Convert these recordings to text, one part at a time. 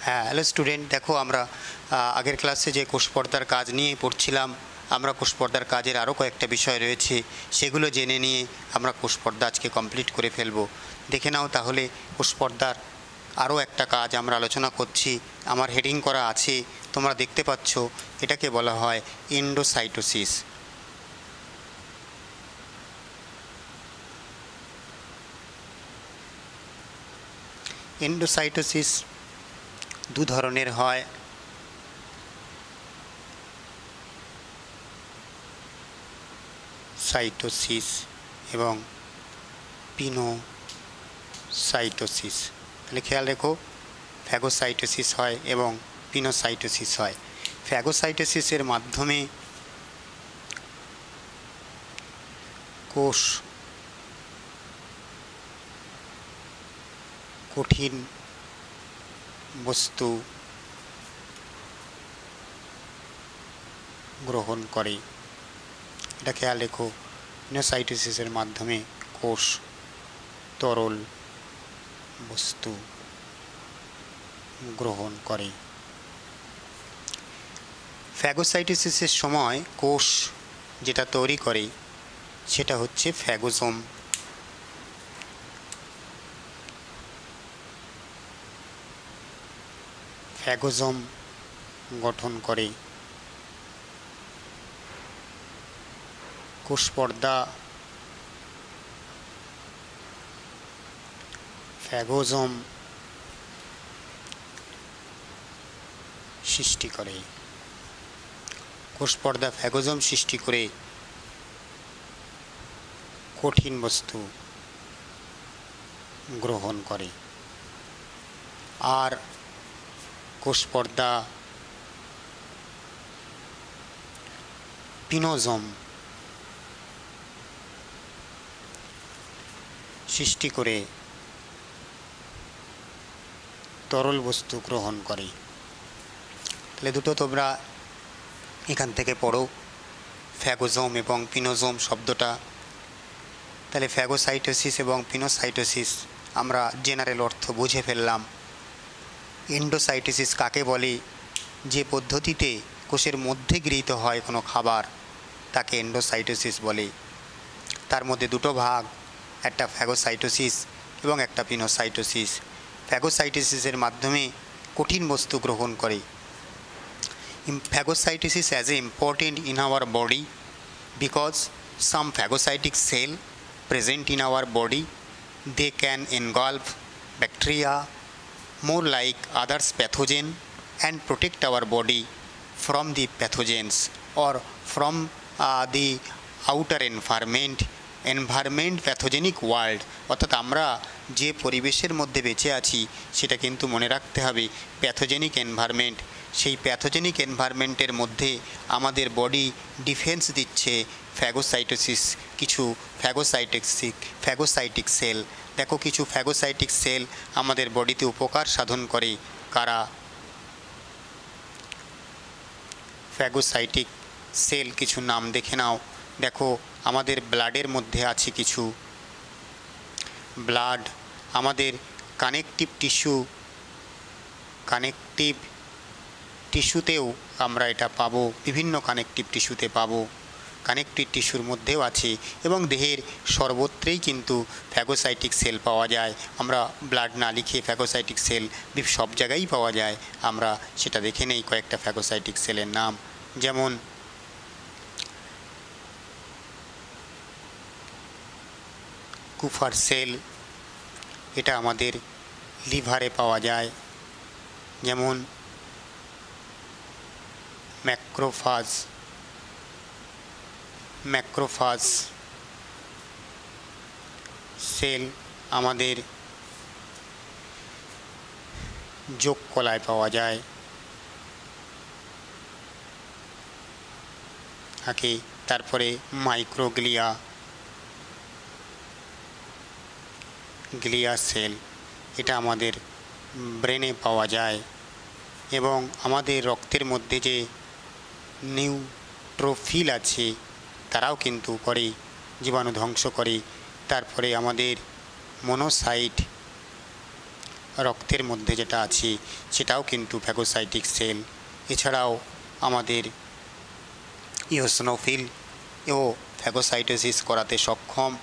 হ্যাঁ, hello student, দেখো আমরা আগের ক্লাসে যে কোষ পর্দার কাজ নিয়ে পড়ছিলাম। আমরা কোষ পর্দার কাজের আরও কয়েকটা বিষয় রয়েছে, সেগুলো জেনে নিয়ে আমরা কোষ পর্দা আজকে কমপ্লিট করে ফেলবো। দেখে নাও তাহলে কোষ পর্দার আরও একটা কাজ আমরা আলোচনা করছি। আমার হেডিং করা আছে, তোমরা দেখতে পাচ্ছ। এটাকে বলা হয় এন্ডোসাইটোসিস। এন্ডোসাইটোসিস দু ধরনের হয়। সাইটোসিস এবং পিনোসাইটোসিস। তাহলে খেয়াল রেখো, ফ্যাগোসাইটোসিস হয় এবং পিনোসাইটোসিস হয়। ফ্যাগোসাইটোসিসের মাধ্যমে কোষ কঠিন বস্তু গ্রহণ করে। এটা খেয়াল রেখো, পিনোসাইটোসিসের মাধ্যমে কোষ তরল বস্তু গ্রহণ করে। ফ্যাগোসাইটোসিসের সময় কোষ যেটা তৈরি করে সেটা হচ্ছে ফ্যাগোজোম। ফ্যাগোজোম গঠন করে। কোষ পর্দা ফ্যাগোজোম সৃষ্টি করে। কোষ পর্দা ফ্যাগোজোম সৃষ্টি করে কঠিন বস্তু গ্রহণ করে। আর কোষ পর্দা পিনোজোম সৃষ্টি করে তরল বস্তু গ্রহণ করে। তাহলে দুটো তোমরা এখান থেকে পড়ো, ফ্যাগোজোম এবং পিনোজোম শব্দটা। তাহলে ফ্যাগোসাইটোসিস এবং পিনোসাইটোসিস আমরা জেনারেল অর্থ বুঝে ফেললাম। এন্ডোসাইটোসিস কাকে বলে? যে পদ্ধতিতে কোষের মধ্যে গৃহীত হয় কোনো খাবার, তাকে এন্ডোসাইটোসিস বলে। তার মধ্যে দুটো ভাগ, একটা ফ্যাগোসাইটোসিস এবং একটা পিনোসাইটোসিস। ফ্যাগোসাইটোসিসের মাধ্যমে কঠিন বস্তু গ্রহণ করে। Phagocytosis as important in our body because some phagocytic cell present in our body, they can engulf bacteria more like others pathogen and protect our body from the pathogens or from the outer environment pathogenic world. অর্থাৎ আমরা যে পরিবেশের মধ্যে বেঁচে আছি সেটা কিন্তু মনে রাখতে হবে প্যাথোজেনিক এনভায়রনমেন্ট। সেই প্যাথোজেনিক এনভায়রনমেন্টের মধ্যে আমাদের বডি ডিফেন্স দিচ্ছে ফ্যাগোসাইটোসিস, কিছু ফ্যাগোসাইটিক সেল। দেখো, কিছু ফ্যাগোসাইটিক সেল আমাদের বডিতে উপকার সাধন করে। কারা? ফ্যাগোসাইটিক সেল কিছু নাম দেখে নাও। দেখো, আমাদের ব্লাডের মধ্যে আছে কিছু। ব্লাড আমাদের কানেকটিভ টিস্যুতেও আমরা এটা পাবো, বিভিন্ন কানেকটিভ টিস্যুতে পাবো। কানেকটিভ টিস্যুর মধ্যেও আছে এবং দেহের সর্বত্রেই কিন্তু ফ্যাগোসাইটিক সেল পাওয়া যায়। আমরা ব্লাড না লিখে ফ্যাগোসাইটিক সেল সব জায়গায় পাওয়া যায়। আমরা সেটা দেখে নেই কয়েকটা ফ্যাগোসাইটিক সেলের নাম। যেমন কুফার সেল, এটা আমাদের লিভারে পাওয়া যায়। যেমন ম্যাক্রোফাজ সেল আমাদের যকৃৎকলায় পাওয়া যায়। তারপরে মাইক্রোগ্লিয়া সেল, এটা আমাদের ব্রেনে পাওয়া যায়। এবং আমাদের রক্তের মধ্যে যে নিউট্রোফিল আছে তারাও কিন্তু করে, জীবাণু ধ্বংস করে। তারপরে আমাদের মনোসাইট রক্তের মধ্যে যেটা আছে সেটাও কিন্তু ফ্যাগোসাইটিক সেল। এছাড়াও আমাদের ইওসিনোফিল ও ফ্যাগোসাইটোসিস করাতে সক্ষম।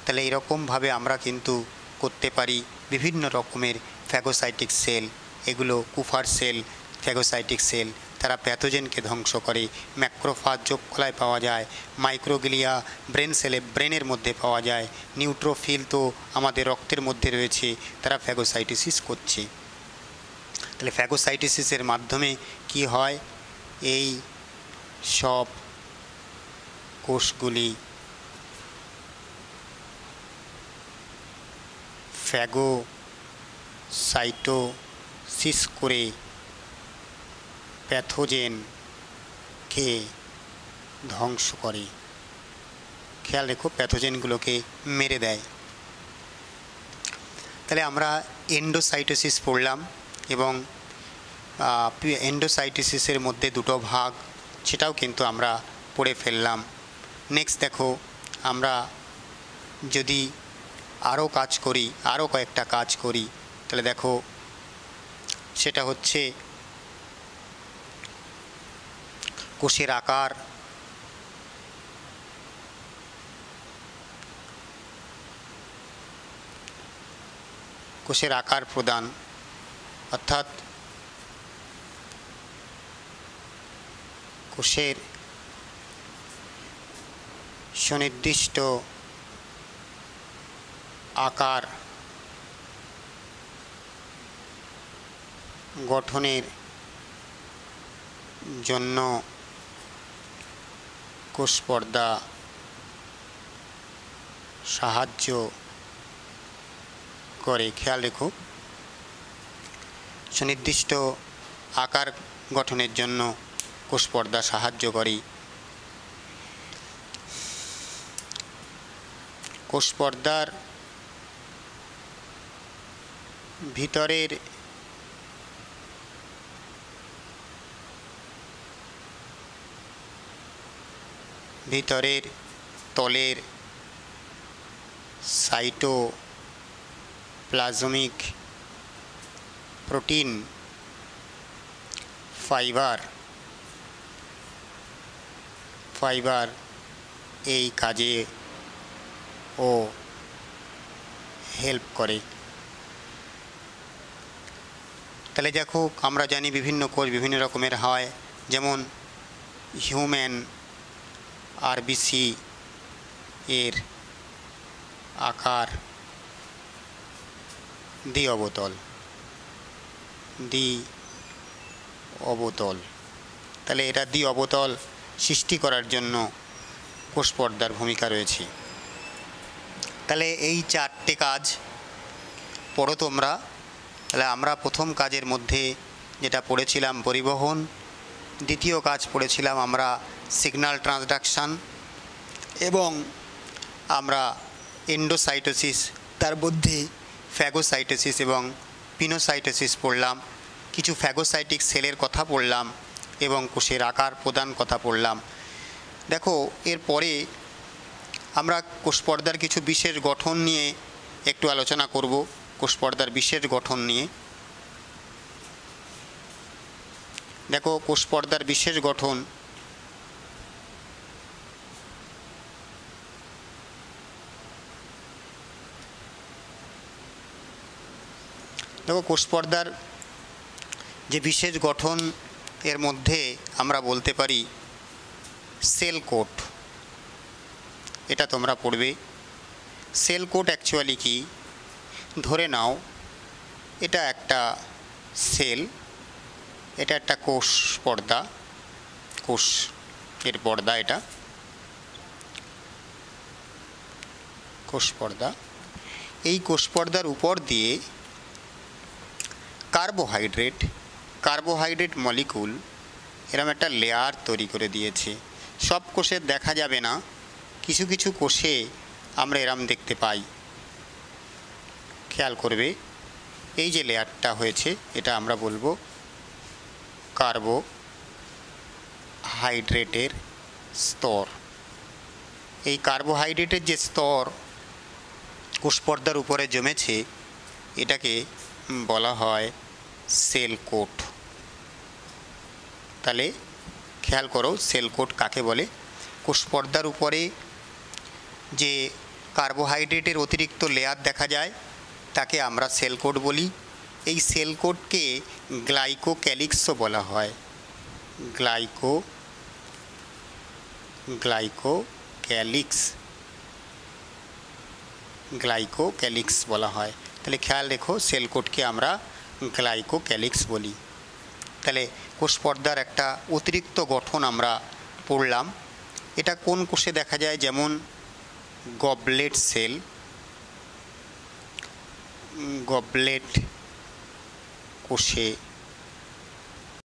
তাহলে এরকমভাবে আমরা কিন্তু করতে পারি বিভিন্ন রকমের ফ্যাগোসাইটিক সেল। এগুলো কুফার সেল, ফ্যাগোসাইটিক সেল, তারা প্যাথোজেনকে ধ্বংস করে। ম্যাক্রোফাজ যোগকলায় পাওয়া যায়, মাইক্রোগ্লিয়া ব্রেন সেলে ব্রেনের মধ্যে পাওয়া যায়, নিউট্রোফিল তো আমাদের রক্তের মধ্যে রয়েছে, তারা ফ্যাগোসাইটোসিস করছে। তাহলে ফ্যাগোসাইটোসিসের মাধ্যমে কি হয়, এই সব কোষগুলি ফ্যাগোসাইটোসিস করে প্যাথোজেনকে ধ্বংস করে। খেয়াল রেখো, প্যাথোজেনগুলোকে মেরে দেয়। তাহলে আমরা এন্ডোসাইটোসিস পড়লাম এবং এন্ডোসাইটোসিসের মধ্যে দুটো ভাগ, সেটাও কিন্তু আমরা পড়ে ফেললাম। নেক্সট দেখো, আমরা যদি আরও কাজ করি, আরও কয়েকটা কাজ করি, তাহলে দেখো সেটা হচ্ছে কোষের আকার, কোষের আকার প্রদান, অর্থাৎ কোষের সুনির্দিষ্ট আকার গঠনের জন্য কোষপর্দা সাহায্য করে। খেয়াল রেখো, সুনির্দিষ্ট আকার গঠনের জন্য কোষপর্দা সাহায্য করে। কোষপর্দার ভিতরের তলের সাইটোপ্লাজমিক প্রোটিন, ফাইবার এই কাজে ও হেল্প করে। তাহলে দেখো, আমরা জানি বিভিন্ন কোষ বিভিন্ন রকমের হয়, যেমন হিউম্যান আরবিসি এর আকার দ্বি-অবতল। তাহলে এটা দ্বি-অবতল সৃষ্টি করার জন্য কোষপর্দার ভূমিকা রয়েছে। তাহলে এই চারটে কাজ পড়ো তোমরা। তাহলে আমরা প্রথম কাজের মধ্যে যেটা পড়েছিলাম পরিবহন, দ্বিতীয় কাজ পড়েছিলাম আমরা সিগন্যাল ট্রান্সডাকশান, এবং আমরা এন্ডোসাইটোসিস, তার মধ্যে ফ্যাগোসাইটোসিস এবং পিনোসাইটোসিস পড়লাম। কিছু ফ্যাগোসাইটিক সেলের কথা পড়লাম এবং কোষের আকার প্রদান কথা পড়লাম। দেখো, এরপরে আমরা কোষপর্দার কিছু বিশেষ গঠন নিয়ে একটু আলোচনা করব। কোষপর্দার বিশেষ গঠন নিয়ে দেখো, কোষপর্দার বিশেষ গঠন দেখো, কোষপর্দার যে বিশেষ গঠন, এর মধ্যে আমরা বলতে পারি সেল কোট। এটা তোমরা পড়বে। সেল কোট অ্যাকচুয়ালি কি, ধরে নাও এটা একটা সেল, এটা একটা কোষ পর্দা, কোষের পর্দা, এটা কোষ পর্দা। এই কোষ পর্দার উপর দিয়ে কার্বোহাইড্রেট মলিকুল এরম একটা লেয়ার তৈরি করে দিয়েছে। সব কোষে দেখা যাবে না, কিছু কিছু কোষে আমরা এরম দেখতে পাই। খেয়াল করবে, এই যে লেয়ারটা হয়েছে, এটা আমরা বলবো কার্বোহাইড্রেটের স্তর। এই কার্বোহাইড্রেটের যে স্তর কোষপর্দার উপরে জমেছে, এটাকে বলা হয় সেল কোট। তাহলে খেয়াল করো সেল কোট কাকে বলে। কোষপর্দার উপরে যে কার্বোহাইড্রেটের অতিরিক্ত লেয়ার দেখা যায় তাকে আমরা সেল কোট বলি। এই সেল কোটকে গ্লাইকোক্যালিক্সও বলা হয়। গ্লাইকোক্যালিক্স বলা হয়। তাহলে খেয়াল রেখো সেল কোটকে আমরা গ্লাইকোক্যালিক্স বলি। তাহলে কোষপর্দার একটা অতিরিক্ত গঠন আমরা পড়লাম। এটা কোন কোষে দেখা যায়, যেমন গবলেট সেল, গবলেট কোষে